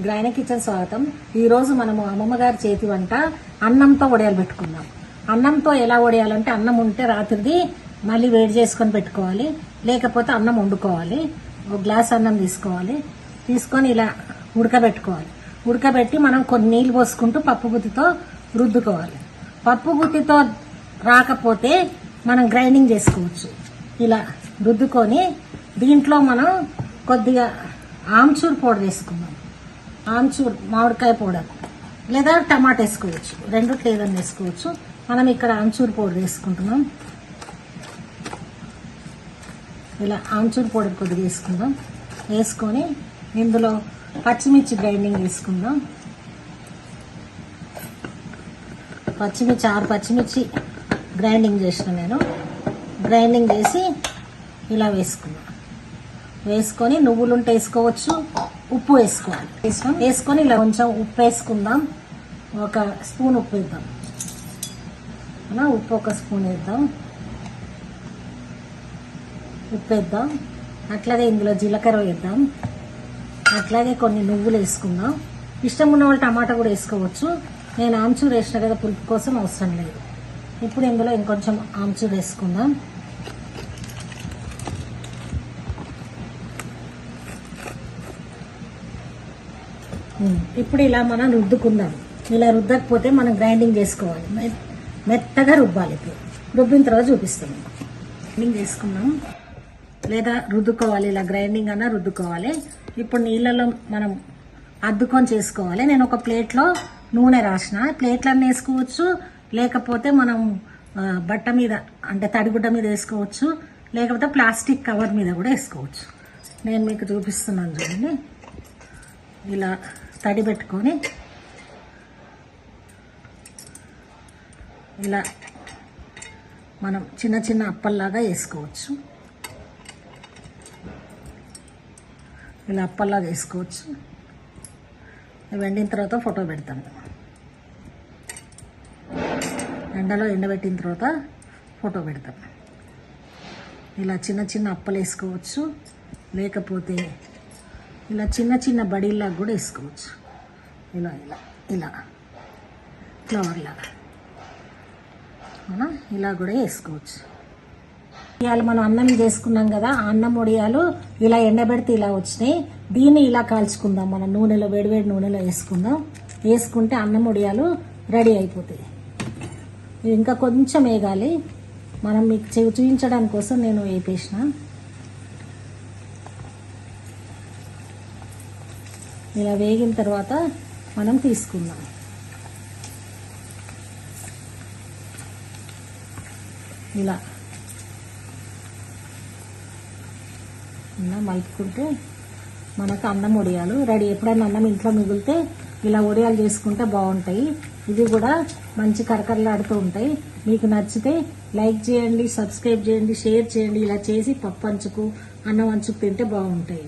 గ్రాని కిచెన్ స్వాగతం. ఈ రోజు మనము అమ్మమ్మ గారి చేతి వంట అన్నంతో వడియాలు పెట్టుకుందాం. అన్నంతో ఎలా వడియాలంటే అన్నం ఉంటే రాత్రిది మళ్ళీ వేడి చేసుకొని పెట్టుకోవాలి, లేకపోతే అన్నం వండుకోవాలి. ఒక గ్లాస్ అన్నం తీసుకోవాలి, తీసుకొని ఇలా ఉడకబెట్టుకోవాలి. ఉడకబెట్టి మనం కొన్ని నీళ్ళు పోసుకుంటూ పప్పు గుత్తితో రుద్దుకోవాలి. పప్పు గుత్తితో రాకపోతే మనం గ్రైండింగ్ చేసుకోవచ్చు. ఇలా రుద్దుకొని దీంట్లో మనం కొద్దిగా ఆమ్చూర్ పౌడర్ వేసుకుందాం. ఆమ్చూర్ మామిడికాయ పౌడర్ లేదా టమాటా వేసుకోవచ్చు, రెండు లేదని వేసుకోవచ్చు. మనం ఇక్కడ ఆమ్చూర్ పౌడర్ వేసుకుంటున్నాం. ఇలా ఆమ్చూర్ పౌడర్ కొద్దిగా వేసుకుందాం. వేసుకొని ఇందులో పచ్చిమిర్చి గ్రైండింగ్ వేసుకుందాం. పచ్చిమిర్చి 6 పచ్చిమిర్చి గ్రైండింగ్ చేసిన నేను. గ్రైండింగ్ చేసి ఇలా వేసుకున్నాం. వేసుకొని నువ్వులుంటే వేసుకోవచ్చు, ఉప్పు వేసుకోవాలి. వేసుకొని ఇలా కొంచెం ఉప్పు వేసుకుందాం. ఒక స్పూన్ ఉప్పు వేద్దాం. అలా ఉప్పు ఒక స్పూన్ వేద్దాం. ఉప్పు వేద్దాం. అట్లాగే ఇందులో జీలకర్ర వేద్దాం. అట్లాగే కొన్ని నువ్వులు వేసుకుందాం. ఇష్టం ఉన్న వాళ్ళు టమాటా కూడా వేసుకోవచ్చు. నేను ఆమ్చూర్ వేసిన కదా, పులుపు కోసం అవసరం లేదు. ఇప్పుడు ఇందులో ఇంకొంచెం ఆమ్చూర్ వేసుకుందాం. ఇప్పుడు ఇలా మనం రుద్దుకుందాం. ఇలా రుద్దకపోతే మనం గ్రైండింగ్ చేసుకోవాలి, మెత్తగా రుబ్బాలి. ఇప్పుడు రుబ్బిన తర్వాత చూపిస్తాను. గ్రైండింగ్ చేసుకున్నాం లేదా రుద్దుకోవాలి. ఇలా గ్రైండింగ్ అన్నా రుద్దుకోవాలి. ఇప్పుడు నీళ్ళలో మనం అద్దుకొని చేసుకోవాలి. నేను ఒక ప్లేట్లో నూనె రాసిన, ప్లేట్లన్నీ వేసుకోవచ్చు, లేకపోతే మనం బట్ట మీద అంటే తడిగుడ్డ మీద వేసుకోవచ్చు, లేకపోతే ప్లాస్టిక్ కవర్ మీద కూడా వేసుకోవచ్చు. నేను మీకు చూపిస్తున్నాను చూడండి. ఇలా తడి పెట్టుకొని ఇలా మనం చిన్న చిన్న అప్పల్లాగా వేసుకోవచ్చు. ఇలా అప్పల్లాగా వేసుకోవచ్చు. వెండిన తర్వాత ఫోటో పెడతాను. ఎండలో ఎండబెట్టిన తర్వాత ఫోటో పెడతాం. ఇలా చిన్న చిన్న అప్పలు వేసుకోవచ్చు, లేకపోతే ఇలా చిన్న చిన్న బడీల్లాగా కూడా వేసుకోవచ్చు. ఇలా ఇలా ఇలా ఫ్లవర్ లాగా ఇలా కూడా వేసుకోవచ్చు. వడియాలు మనం అన్నం చేసుకున్నాం కదా, ఆ అన్నం వడియాలు ఇలా ఎండబెడితే ఇలా వచ్చినాయి. దీన్ని ఇలా కాల్చుకుందాం. మనం నూనెలో వేడివేడి నూనెలో వేసుకుందాం. వేసుకుంటే అన్నం వడియాలు రెడీ అయిపోతాయి. ఇంకా కొంచెం వేగాలి. మనం మీకు చూపించడానికి కోసం నేను వేపేసిన. ఇలా వేగిన తర్వాత మనం తీసుకుందాం. ఇలా మలుపుకుంటే మనకు అన్నం వడియాలు రెడీ. ఎప్పుడైనా అన్నం ఇంట్లో మిగిలితే ఇలా వడియాలు చేసుకుంటే బాగుంటాయి. ఇవి కూడా మంచి కరకరలాడుతూ ఉంటాయి. మీకు నచ్చితే లైక్ చేయండి, సబ్స్క్రైబ్ చేయండి, షేర్ చేయండి. ఇలా చేసి పప్పు అంచుకు అన్నం అంచుకు తింటే బాగుంటాయి.